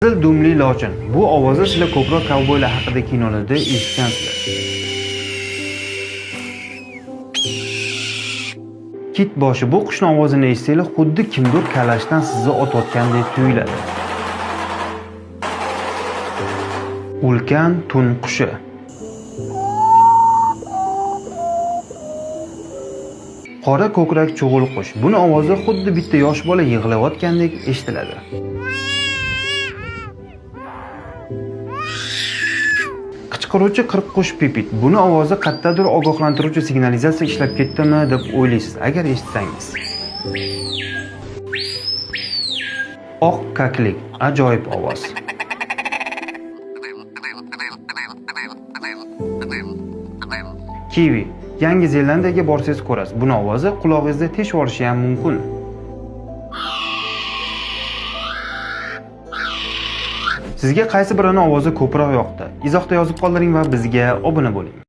Qizil dumli lochin. Bu ovozni sizlar ko'proq kovboylar haqida kinolarda eshitgansizlar. Kit boshi. Bu qushning ovozini eshitsanglar, xuddi kimdir kalashdan sizni otayotgandek tuyuladi. Ulkan tun qushi. Qora ko'krak cho'g'ul qush. Buni ovozi xuddi bitta yosh bola yig'layotgandek eshitiladi. Qichqiruvchi qirqqush pipit. Buni ovozi qayerdadir ogohlantiruvchi signalizatsiya ishlab ketdimi deb o'ylaysiz, agar eshitsangiz. Oq kaklik, ajoyib ovoz. Kiwi. Yangi Zelandiyaga borsangiz ko'rasiz. Buni ovozi qulog'ingizda teshib olishi ham mumkin. Sizga qaysi birining ovozi ko'proq yoqdi? Izohda yozib qoldiring va bizga obuna bo'ling.